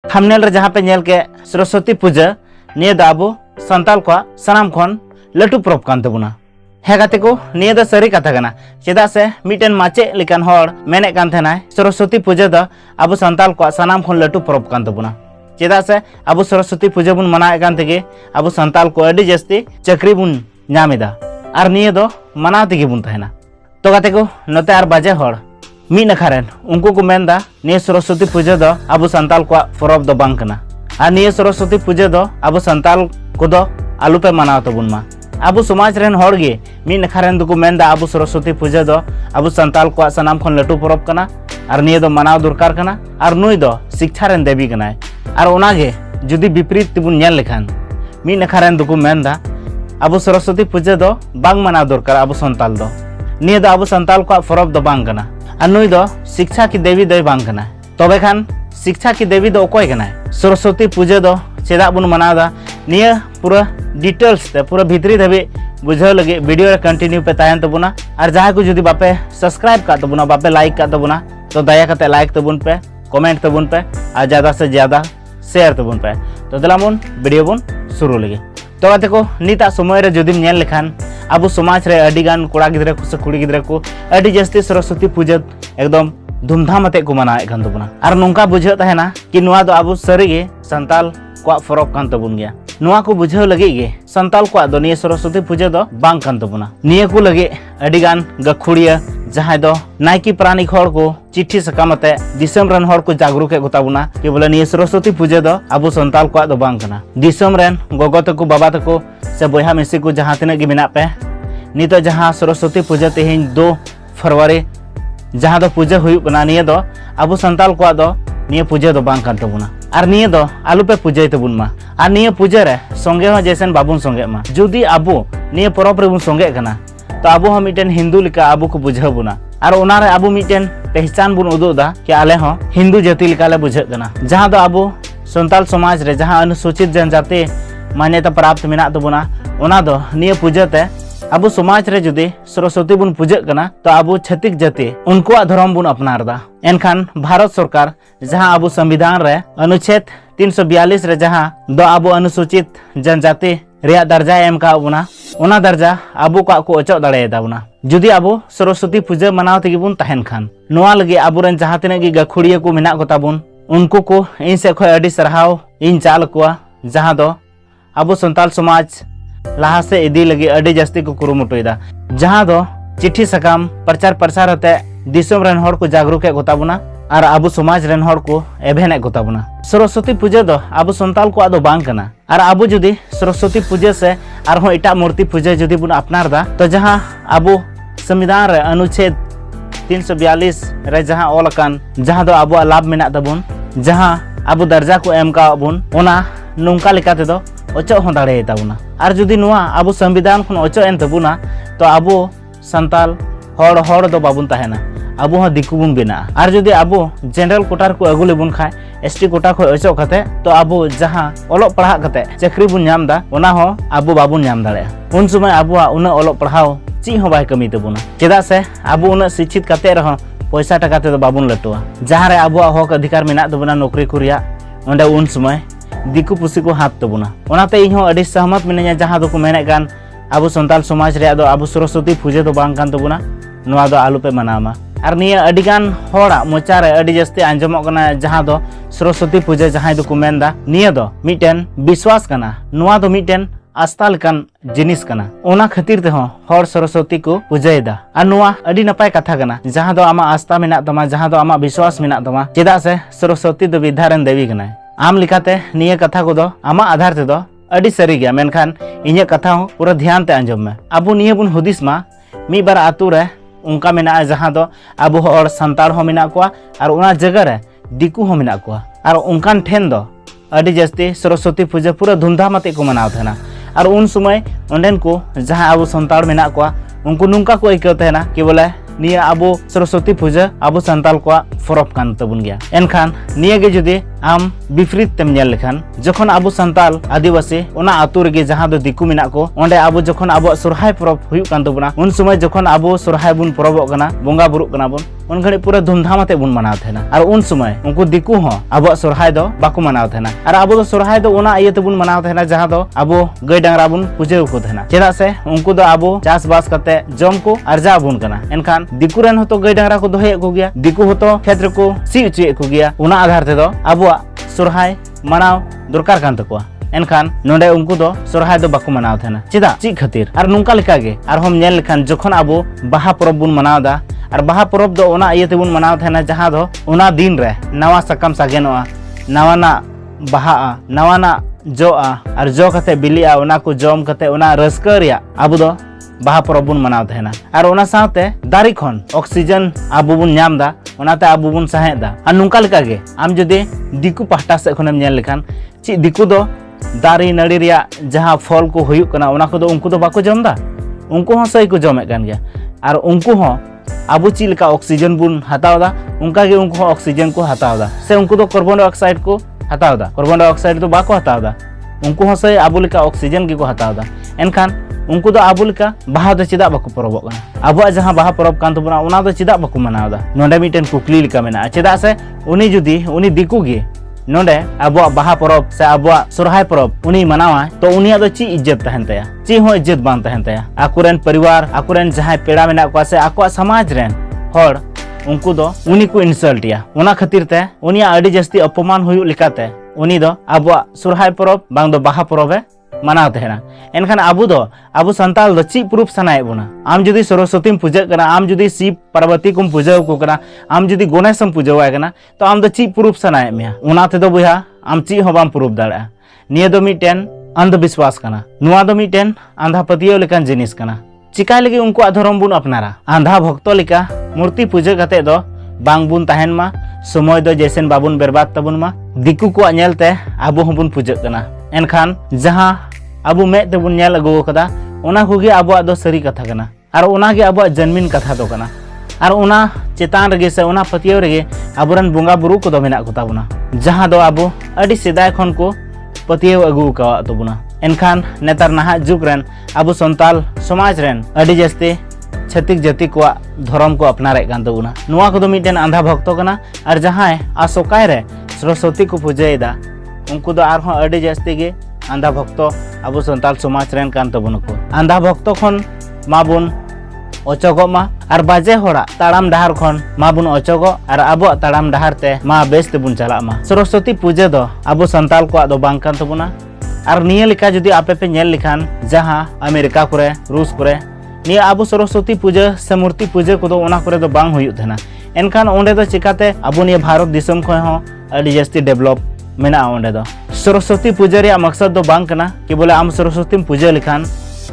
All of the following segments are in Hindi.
थंबनेल रे जहां पे नेल के सरस्वती पूजा निये दा अबो संताल को सनाम खन लटू परब कान तबुना हे गाते को निये दा सरी कथा कना चेदा से मिटन माचे लेकान हर मेने कान थेनाय सरस्वती पूजा दा अबो संताल को सनाम खन लटू परब कान तबुना चेदा से अबो सरस्वती पूजा बुन मनाए कान तेगे अबो संताल को अडी जस्ती चक्री बुन ᱧᱟᱢᱮᱫᱟ आर निये दो मनाव तेगे बुन तहना तो गाते को नते आर बाजे हर मी नखारेन उनको को मेनदा निये सरस्वती पूजा दो अबो संताल को परब दो बांग कना आर निये सरस्वती पूजा दो अबो संताल को दो आलू पे मनाव तबुन मा अबो समाज रेन हर गे मी नखारेन दुको मेनदा अबो सरस्वती पूजा दो अबो संताल को सनाम खन लटू परब कना आर निये दो मनाव दरकार कना आर नुई दो शिक्षा रेन देवी कनाय आर ओनागे जुदी विपरीत तिबुन नेल लेखान मी नखारेन दुको मेनदा अबो सरस्वती पूजा दो बांग मनाव दरकार अबो संताल दो निये दो अबो संताल को परब दो बांग कना आर नुई दो शिक्षा की देवी दो बांग कना तबे खान शिक्षा की देवी दो अकोय कनाय सरस्वती पूजा दो चेदा बुन मनावदा निये पूरा डिटेल्स ते पूरा भीतरी धबे बुझाव लगे वीडियो रे कंटिन्यू पे तायन तबुना और जहां को जुदी बापे सब्सक्राइब का तबुना बापे लाइक का तबुना तो दया करते लाइक तबुन पे कमेंट तबुन पे और ज्यादा से ज्यादा शेयर तबुन पे तो दलामुन वीडियो बुन शुरू लगे तो गाते को निता समय रे जुदी नेल लेखान अबो समाज रे अडी गान कोड़ा गिदरा को से कुड़ी गिदरा को अडी जस्ती सरस्वती पूजा एकदम धूमधाम अते को मनाए कान तबुना और नोंका बुझाव तहना कि नुआ दो अबो सरीगे संताल को परब कान तबुन गया नुआ को बुझाव लगे गे संताल को दो निये सरस्वती पूजा दो बांग कान तबुना निये को लगे अडी गान गखुड़िया जहां दो नायकी प्राणिक हर को चिट्ठी सकामते दिसम रन हर को जागरूक के गोताबुना कि बोले निये सरस्वती पूजा दो अबो संताल को दो बांग कना दिसम रन गोगो तको बाबा तको से बोया मिसी को जहां तिना गे मेना पे नितो जहां सरस्वती पूजा तेहिं 2 फरवरी जहां दो पूजा हुई कना निये दो अबो संताल को दो निये पूजा दो बांग कान तबुना और निये दो आलू पे पूजा तबुन मा और निये पूजा रे संगे हो जैसन बाबुन संगे मा जुदी अबो निये परब रे बुन संगे कना तो अबो हम मिटन हिंदू लिका अबो को बुझाव बुना और ओना रे अबो मिटन पहचान बुन उदुदा कि आले हो हिंदू जाति लिका ले बुझा कना जहां दो अबो संताल समाज रे जहां अनुसूचित जनजाति मान्यता प्राप्त मेना तबुना ओना दो निये पूजा ते अबो समाज रे जुदी सरस्वती बुन पूजा कना तो अबो छतिक जाति उनको धर्म बुन अपनारदा एनखान भारत सरकार जहां अबो संविधान रे अनुच्छेद 342 रे जहां दो अबो अनुसूचित जनजाति रिया दर्जा एम का बुना ओना दर्जा अबो को अचो दाड़े दाबुना जुदी अबो सरस्वती पूजा मनाव तेगे बुन तहन खान नोआ लगे अबो रन जहां तिना गे गखुड़िया को मेना गोता बुन उनको को इन से खय अडी सरहाव इन चाल कोआ जहां दो अबो संताल समाज लाहा से इदी लगे अडी जस्ती को कुरुमुटुइदा जहां दो चिट्ठी सकाम प्रचार प्रसार होते दिसम रन हर को जागरूक के गोताबुना और अबो समाज रन हर को एभेन गोताबुना सरस्वती पूजा दो अबो संताल को आदो बांग कना और अबो जुदी सरस्वती पूजा से और इटा मूर्ति पूजा जुदी बुन अपनारदा तो जहां अबो संविधान रे अनुच्छेद 342 रे जहां ओलकान जहां दो अबो लाभ मेना तबुन जहां अबो दर्जा को एम का बुन ओना नोंका लेकाते दो अचो हो दाड़े ताबुना और जुदी नुआ अबो संविधान खन अचो एन तबुना तो अबो संताल हड़ दो बाबुन तहना अबो हो दिकु बुन बेना और जुदी अबो जनरल कोटार को अगुले बुन खाय एसटी कोटा को अचो कते तो अबो जहां ओलो पढ़ा कते चाकरी बुन नामदा ओना हो अबो बाबुन नाम दाड़े उन समय अबो उना ओलो पढ़ाओ ची हो बाय कमी तबुना चेदा से अबो उना शिक्षित कते रहो पैसा टका ते बाबुन लटुआ जहां रे अबो हक अधिकार मेना तबुना नौकरी कुरिया ओंडे उन समय दिकु पुसी को हाथ तबुना ओनाते इहो अडी सहमत मिनया जहां दो को मेने गान अबो संताल समाज रे दो अबो सरस्वती पूजा दो बांग कान तबुना नोआ दो आलू पे मनामा और निया अडी गान होड़ा मोचा रे अडी जस्ती आंजमक कना जहां दो सरस्वती पूजा जहां दो को मेनदा निया दो मिटन विश्वास कना नोआ दो मिटन आस्था लकान जिनिस कना ओना खातिर ते हो हर सरस्वती को पूजायदा और नोआ अडी नपाय कथा कना जहां दो आमा आस्था मेना तमा जहां दो आमा विश्वास मेना तमा चेदा से सरस्वती दो विद्यारन देवी कना आम लिखाते निये कथा को दो आमा आधार ते दो अडी सरी गया मेनखान इnye कथा हो पूरा ध्यान ते आंजम में अबो निये बुन हुदिस मा मी बार आतु रे उनका मेना जहां दो अबो हर संताल हो मेना कोआ और उना जगह रे दिकु हो मेना कोआ और उनकान ठेन दो अडी जस्ती सरस्वती पूजा पूरा धूमधाम अते को मनाव थेना और उन समय ओंडेन को जहां अबो संताल मेना कोआ उनको नुंका को इको थेना कि बोले निये अबो सरस्वती पूजा अबो संताल को परब कान तबुन गया एनखान निये गे जुदी आम विपरीत तेम नेल लेखान जखन आबो संताल आदिवासी ओना आतु रेगे जहां दो दिकु मेना को ओंडे आबो जखन आबो सोरहाय परब हुयुक कान तबुना उन समय जखन आबो सोरहाय बुन परबोग कना बोंगा बुरुक कना बुन उन घड़ी पूरा धूमधाम आते बुन मनाव थेना और उन समय उनको दिकु हो आबो सोरहाय दो बाको मनाव थेना और आबो दो सोरहाय दो ओना इये तेबुन मनाव थेना जहां दो आबो गाय डांगरा बुन पूजा को थेना चेदा से उनको दो आबो चास बास कते जम को अर्जा बुन कना एनखान दिकु रेन होतो गाय डांगरा को दोहे को गया दिकु होतो खेत रे को सी उचे को गया ओना आधार ते दो आबो सोरहाय मनाव दरकार कान तकोआ एनखान नोंडे उनको दो सोरहाय दो बाको मनाव थेना चेदा ची खातिर और नुंका लेका गे और हम नेल लेखान जखन आबो बाहा परब बुन मनाव दा और बाहा परब दो ओना इये तेबुन मनाव थेना जहां दो ओना दिन रे नवा सकम सागेनोआ नवाना बाहा नवाना जोआ और जो कते बिलिया ओना को जम कते ओना रस्का रिया आबो दो बाहा परब बुन मनाव थेना और ओना साथे दारी खन ऑक्सीजन आबो बुन नाम दा ओनाते आबो बुन साहे दा और नुंका लेका गे आम जदि दिकु पाहटा से खनेम नेल लेखान ची दिकु दो दारी नड़ी रिया जहां फल को हुयुक कना ओना को दो उनको दो बाको जम दा उनको हो सही को जमे कान गया और उनको हो आबो ची लेका ऑक्सीजन बुन हताव दा उनका गे उनको ऑक्सीजन को हताव दा से उनको दो कार्बन डाइऑक्साइड को हताव दा कार्बन डाइऑक्साइड तो बाको हताव दा उनको हो सही आबो लेका ऑक्सीजन गे को हताव दा एनखान उनको दो आबो लेका बाहा दो चेदा बाको परबोग कना आबो जहां बाहा परब कान तबुना ओना दो चेदा बाको मनाव दा नोंडे मिटेन कुकली लेका मेना चेदा से उनी जुदी उनी दिकु गे नोंडे आबो बाहा परब से आबो सोरहाय परब उनी मनावा तो उनिया दो ची इज्जत तहन तया ची हो इज्जत बान तहन तया आकुरेन परिवार आकुरेन जहां पेड़ा मेना को से आको समाज रेन हर उनको दो उनी को इंसल्ट या ओना खातिर ते उनिया अडी जस्ती अपमान हुयु लिकाते उनी दो आबो सोरहाय परब बांग दो बाहा परबे मनाव तहना एनखान आबो संताल दो ची प्रूफ सनाए बुना आम जुदी सरस्वती पूजा कना आम जुदी शिव पार्वती को पूजा को कना आम जुदी गणेश पूजा कना तो आम दो ची प्रूफ सनाए मिया उना ते दो बुया आम ची हो बाम प्रूफ दाड़ा निया दो मिटेन अंधविश्वास कना नुआ दो मिटेन आंधा पतियो लेकान जिनिस कना चिकाय लगी उनको धर्म बुन अपनारा आंधा भक्तो लेका मूर्ति पूजा कते दो बांग बुन तहन मा समय दो जैसेन बाबुन बर्बाद तबुन मा दिकु को नेलते आबो हबुन पूजा कना एनखान जहां आबो में तेबुन नेल अगु कदा ओना कोगे आबो दो सरी कथा कना और ओना गे आबो जन्मिन कथा दो कना और ओना चेतान रगे से ओना पतियो रगे आबोरन बोंगा बुरु को दो मेना को ताबुना जहां दो आबो अडी सेदाय खन को पतियो अगु का तबुना एनखान नेतार नाहा जुग रेन आबो संताल समाज रेन अडी जस्ते छतिक जाति को धर्म को अपनारे कान तबुना नुआ को दो मिटेन आंधा भक्तो कना और जहां आसोकाय रे सरस्वती को पूजायदा उनको दो आर अडी जस्ती गे आंधा भक्तो आबो संताल समाज रेन कान तबुन को आंधा भक्तो खन माबुन अचोगो मा और बाजे होड़ा ताड़ाम डहार खन माबुन अचोगो और आबो ताड़ाम डहार ते मा बेस तेबुन चला मा सरस्वती पूजा दो आबो संताल को दो बांग कान तबुना और निया लेका जदी आपे पे नेल लिखान जहां अमेरिका करे रूस करे निया आबो सरस्वती पूजा से मूर्ति पूजा को दो ओना करे दो बांग हुयु थेना एनखान ओंडे दो चिकाते आबो निया भारत दिसम खय हो अडी जस्ती डेवलप मेना ओंडे दो सरस्वती पूजा रे मकसद दो बांग कना कि बोले आम सरस्वती पूजा लिखान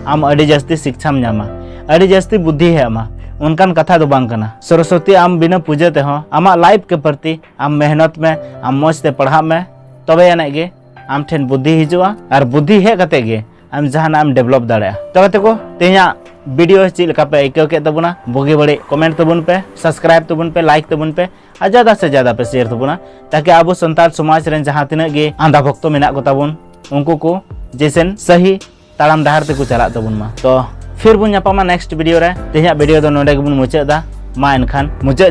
आम अडी जस्ती शिक्षाम न्यामा अडी जस्ती बुद्धि है आमा उनकान कथा दो बांग कना सरस्वती आम बिना पूजा ते हो आमा लाइफ के प्रति आम मेहनत में आम मौज ते पढ़ा में तबे याने गे आम ठेन बुद्धि हिजुआ और बुद्धि हे कते गे आम जहां आम डेवलप दाड़ा तबे तेको तेया वीडियो ची लेका पे आइकाव के तबुना बोगे बड़े कमेंट तबुन पे सब्सक्राइब तबुन पे लाइक तबुन पे और ज्यादा से ज्यादा पे शेयर तबुना ताकि आबो संताल समाज रेन जहां तिना गे आंधा भक्तो मेना को ताबुन उनको को जैसेन सही ताड़ाम डहार ते को चला तबुन मा तो फिर बुन ᱧᱟᱯᱟᱢᱟ नेक्स्ट वीडियो रे तेया वीडियो दो नोडे गेबुन मुचादा मा एनखान मुचा